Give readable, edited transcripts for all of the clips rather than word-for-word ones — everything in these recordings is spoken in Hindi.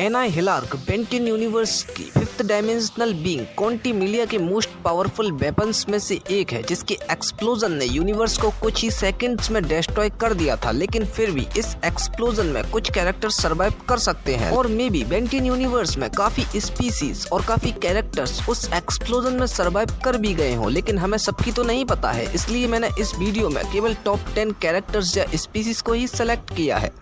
एनाहिलार्क बेंटेन यूनिवर्स की फिफ्थ डायमेंशनल बीइंग क्वांटिमिलिया के मोस्ट पावरफुल वेपन्स में से एक है, जिसके एक्सप्लोजन ने यूनिवर्स को कुछ ही सेकंड्स में डिस्ट्रॉय कर दिया था। लेकिन फिर भी इस एक्सप्लोजन में कुछ कैरेक्टर्स सरवाइव कर सकते हैं और मे बी बेंटेन यूनिवर्स में काफी स्पीसीज और काफी कैरेक्टर्स उस एक्सप्लोजन में सरवाइव कर भी गए हों, लेकिन हमें सबकी तो नहीं पता है। इसलिए मैंने इस वीडियो में केवल टॉप 10 कैरेक्टर्स या स्पीसीज को ही सेलेक्ट किया है।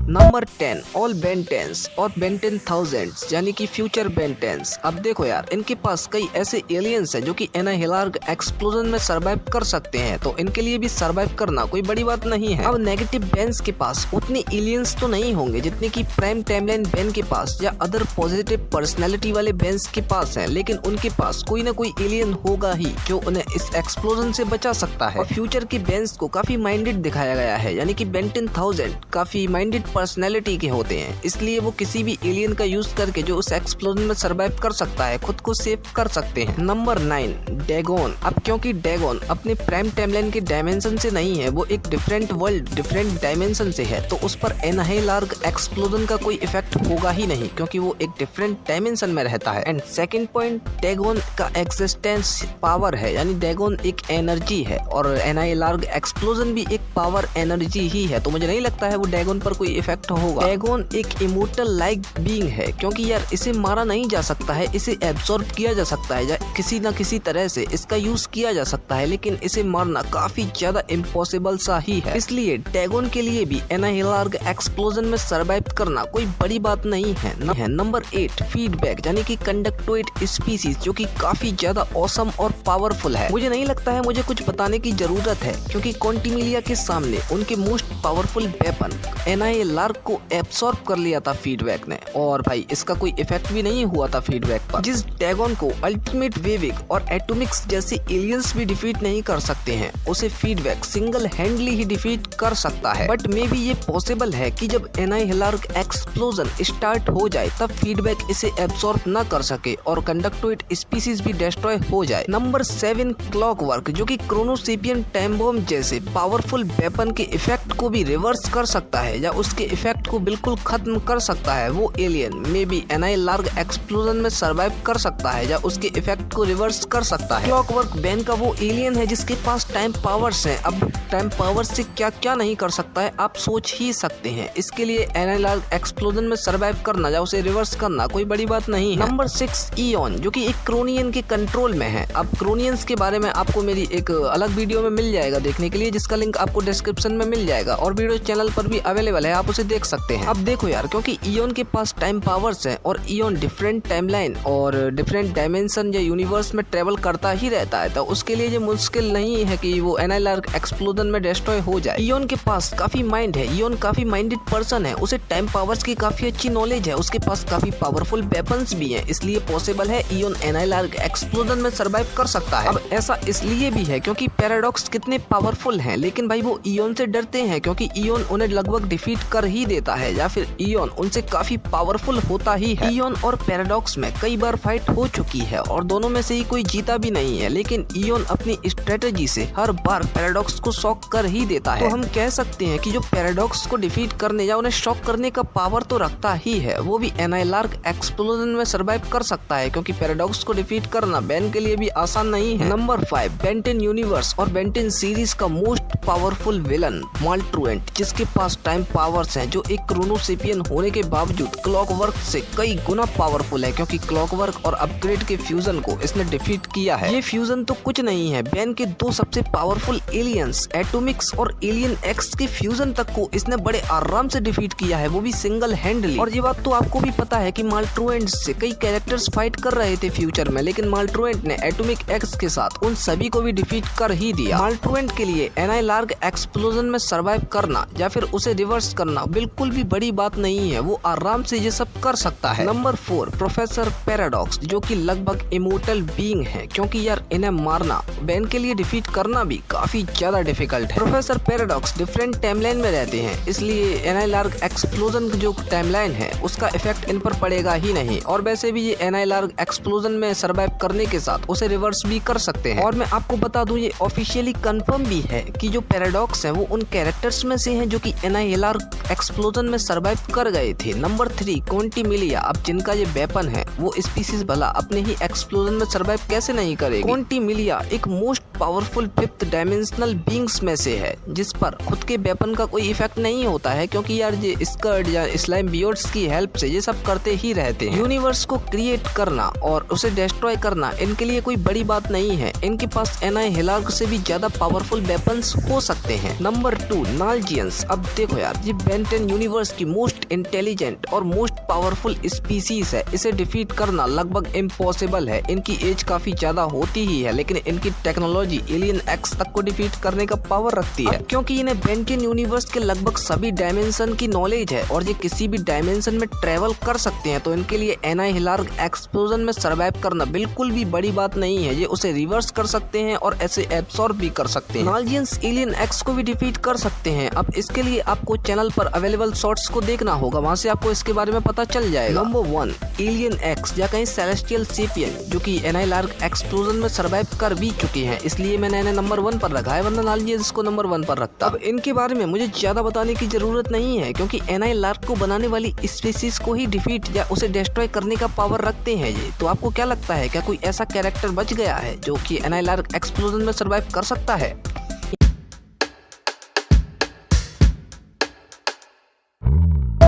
नंबर 10 ऑल बेंटेन्स और बेंटेन थाउजेंड्स यानी कि फ्यूचर बेंटेन्स। अब देखो यार, इनके पास कई ऐसे एलियंस हैं जो कि एनाहिलार्क एक्सप्लोजन में सरवाइव कर सकते हैं, तो इनके लिए भी सरवाइव करना कोई बड़ी बात नहीं है। अब नेगेटिव बेंस के पास उतने एलियंस तो नहीं होंगे जितने कि प्राइम टाइमलाइन बेन के पास या अदर पॉजिटिव पर्सनैलिटी वाले बेंस के पास है, लेकिन उनके पास कोई ना कोई एलियन होगा ही जो उन्हें इस एक्सप्लोजन से बचा सकता है। और फ्यूचर के बेंस को काफी माइंडेड दिखाया गया है, यानी कि बेंटेन थाउजेंड काफी माइंडेड पर्सनैलिटी के होते हैं, इसलिए वो किसी भी एलियन का यूज करके जो उस एक्सप्लोजन में सरवाइव कर सकता है खुद को सेव कर सकते हैं। Number 9 Dagon. अब क्योंकि डैगोन अपने प्राइम टाइमलाइन के डायमेंशन से नहीं है, वो एक डिफरेंट वर्ल्ड डिफरेंट डायमेंशन से है, तो उस पर एनाहिलार्क एक्सप्लोजन का कोई इफेक्ट होगा ही नहीं क्योंकि वो एक डिफरेंट डायमेंशन में रहता है। एंड सेकंड पॉइंट, डैगोन का एक्सिस्टेंस पावर है, यानी डैगोन एक एनर्जी है और एनाहिलार्क एक्सप्लोजन भी एक पावर एनर्जी ही है, तो मुझे नहीं लगता है वो डैगोन पर कोई इफेक्ट होगा। डैगोन एक इमोर्टल लाइक बीइंग है क्योंकि यार इसे मारा नहीं जा सकता है, इसे एब्सॉर्ब किया जा सकता है, किसी न किसी तरह से इसका यूज किया जा सकता है, लेकिन इसे मारना काफी ज्यादा इम्पॉसिबल सा ही है। इसलिए डैगोन के लिए भी एनाहिलार्क एक्सप्लोजन में सरवाइव करना कोई बड़ी बात नहीं है। नंबर 8 फीडबैक यानी कि कंडक्टोइड स्पीसीज, जो कि काफी ज्यादा ऑसम और पावरफुल है। मुझे नहीं लगता है मुझे कुछ बताने की जरूरत है क्योंकि क्वांटिमिलिया के सामने उनके मोस्ट पावरफुल वेपन एनाहिलार्क को एब्सॉर्ब कर लिया था फीडबैक ने, और भाई इसका कोई इफेक्ट भी नहीं हुआ था फीडबैक पर। जिस डैगोन को अल्टीमेट वेविक और एटॉमिक्स जैसे एलियंस भी डिफीट नहीं कर सकते हैं, उसे फीडबैक सिंगल हैंडली ही डिफीट कर सकता है। बट मे बी ये पॉसिबल है कि जब एनाहिलार्क एक्सप्लोजन स्टार्ट हो जाए तब फीडबैक इसे एब्सॉर्ब न कर सके और कंडक्टोइड स्पीसीज भी डिस्ट्रॉय हो जाए। नंबर 7 क्लॉकवर्क, जो कि क्रोनोसेपियन टाइम बॉम्ब जैसे पावरफुल वेपन के इफेक्ट को भी रिवर्स कर सकता है या उसके इफेक्ट को बिल्कुल खत्म कर सकता है। वो एलियन मे बी एनाहिलार्क एक्सप्लोजन में सरवाइव कर सकता है या उसके इफेक्ट को रिवर्स कर सकता है। क्लॉकवर्क बेन का वो एलियन है जिसके पास टाइम पावर्स हैं। अब टाइम पावर्स से क्या क्या नहीं कर सकता है आप सोच ही सकते हैं। इसके लिए एनाहिलार्क एक्सप्लोजन में सरवाइव करना या उसे रिवर्स करना कोई बड़ी बात नहीं है। नंबर 6 इयॉन, जो कि एक क्रोनियन के कंट्रोल में है। अब क्रोनियंस के बारे में आपको मेरी एक अलग वीडियो में मिल जाएगा देखने के लिए, जिसका लिंक आपको डिस्क्रिप्शन में मिल जाएगा और वीडियो चैनल पर भी अवेलेबल है, आप उसे देख सकते हैं। अब देखो यार, क्योंकि इयॉन के पास टाइम पावर्स हैं और इयॉन डिफरेंट टाइमलाइन और डिफरेंट डायमेंशन या यूनिवर्स में ट्रेवल करता ही रहता है, तो उसके लिए ये मुश्किल नहीं है कि वो एनाहिलार्क एक्सप्लोजन में डिस्ट्रॉय हो जाए। इयॉन के पास काफी माइंड है, इयॉन काफी माइंडेड पर्सन है, उसे टाइम पावर्स की काफी अच्छी नॉलेज है, उसके पास काफी पावरफुल वेपन्स भी हैं, इसलिए पॉसिबल है इयॉन एनाहिलार्क एक्सप्लोजन में सरवाइव कर सकता है। अब ऐसा इसलिए भी है क्योंकि पैराडॉक्स कितने पावरफुल हैं, लेकिन भाई वो इयॉन से डरते हैं क्योंकि इयॉन उन्हें लगभग डिफीट कर ही देता है या फिर इयॉन उनसे काफी पावरफुल होता ही है। इयॉन और पैराडॉक्स में कई बार फाइट हो चुकी है और दोनों में से ही कोई जीता भी नहीं है, लेकिन इयॉन अपनी स्ट्रेटेजी से हर बार पैराडॉक्स को शॉक कर ही देता है। तो हम कह सकते हैं कि जो पैराडॉक्स को डिफीट करने या उन्हें शॉक करने का पावर तो रखता ही है, वो भी एनाहिलार्क एक्सप्लोजन में सरवाइव कर सकता है क्योंकि पैराडॉक्स को डिफीट करना बेन के लिए भी आसान नहीं है। नंबर 5 बेंटेन यूनिवर्स और बेंटेन सीरीज का मोस्ट पावरफुल विलन माल्ट्रुएंट, जिसके पास टाइम पावर्स हैं, जो एक क्रोनोसेपियन होने के बावजूद क्लॉकवर्क से कई गुना पावरफुल है क्योंकि क्लॉकवर्क और अपग्रेड के फ्यूजन को इसने डिफीट किया है। ये फ्यूजन तो कुछ नहीं है, बेन के 2 सबसे पावरफुल एलियंस एटॉमिक्स और एलियन एक्स के फ्यूजन तक को इसने बड़े आराम से डिफीट किया है, वो भी सिंगल हैंडली। और ये बात तो आपको भी पता है कि माल्ट्रुएंट से कई कैरेक्टर्स फाइट कर रहे थे फ्यूचर में, लेकिन माल्ट्रुएंट ने एटॉमिक एक्स के साथ उन सभी को भी डिफीट कर ही दिया। माल्ट्रुएंट के लिए एनाहिलार्क एक्सप्लोजन में सरवाइव करना या फिर उसे रिवर्स करना करना बिल्कुल भी बड़ी बात नहीं है, वो आराम से ये सब कर सकता है। नंबर 4 प्रोफेसर पैराडॉक्स, जो कि लगभग इमोर्टल बीइंग है, क्योंकि यार इन्हें मारना बैन के लिए डिफीट करना भी काफी ज्यादा डिफिकल्ट है। प्रोफेसर पैराडॉक्स डिफरेंट टाइमलाइन में रहते हैं, इसलिए एनाइलार्ग एक्सप्लोजन जो टाइमलाइन है उसका इफेक्ट इन पर पड़ेगा ही नहीं, और वैसे भी ये एनाइलार्ग एक्सप्लोजन में सर्वाइव करने के साथ उसे रिवर्स भी कर सकते हैं। और मैं आपको बता दूं ये ऑफिशियली कंफर्म भी है कि जो पैराडॉक्स है वो उन कैरेक्टर्स में से हैं जो कि एनाइलार्ग एक्सप्लोजन में सर्वाइव कर गए थे। नंबर 3 क्वांटिमिलिया, अब जिनका ये वेपन है वो स्पीसीज भला अपने ही एक्सप्लोजन में सर्वाइव कैसे नहीं करेगी। क्वांटिमिलिया एक most powerful 5th dimensional beings में से है, जिस पर खुद के वेपन का कोई इफेक्ट नहीं होता है, क्योंकि यार ये स्कर्ड या स्लाइम बियर्ड्स की हेल्प से ये सब करते ही रहते हैं। यूनिवर्स को क्रिएट करना और उसे डिस्ट्रॉय करना इनके लिए कोई बड़ी बात नहीं है, इनके पास एनाहिलार्ग से भी ज्यादा पावरफुल वेपन्स हो सकते हैं। नंबर 2 नाल्जियंस, अब देखो यार ये बेन 10 यूनिवर्स की मोस्ट इंटेलिजेंट और मोस्ट पावरफुल स्पीसीज है, इसे डिफीट करना लगभग इम्पॉसिबल है। इनकी एज काफी ज्यादा होती ही है, लेकिन इनकी टेक्नोलॉजी एलियन एक्स तक को डिफीट करने का पावर रखती है, क्योंकि इन्हें बेन 10 यूनिवर्स के लगभग सभी डायमेंशन की नॉलेज है और ये किसी भी डायमेंशन में ट्रेवल कर सकते हैं, तो इनके लिए एनाहिलार्ग एक्सप्लोजन में सर्वाइव करना बिल्कुल भी बड़ी बात नहीं है। ये उसे रिवर्स कर सकते हैं और ऐसे एब्सॉर्ब भी कर सकते हैं। नाल्जियंस एलियन एक्स को भी डिफीट कर सकते हैं। अब इसके लिए आपको चैनल पर अवेलेबल शॉर्ट्स को देखना होगा, वहाँ से आपको इसके बारे में पता चल जाएगा। नंबर 1 एलियन एक्स या कहीं सेलेस्टियल सेपियन, जो कि एनाहिलार्ग एक्सप्लोजन में सर्वाइव कर भी चुके हैं, इसलिए मैंने इन्हें नंबर 1 पर रखा है, वरना नाल्जियंस को नंबर 1 पर रखता। अब इनके बारे में मुझे ज्यादा बताने की जरूरत नहीं है, क्योंकि एनाहिलार्ग को बनाने वाली स्पीसीज को ही डिफीट या उसे डिस्ट्रॉय करने का पावर रखते हैं ये। तो आपको क्या लगता है, क्या कोई ऐसा कैरेक्टर बच गया है जो कि एनाहिलार्ग एक्सप्लोजन में सर्वाइव कर सकता है?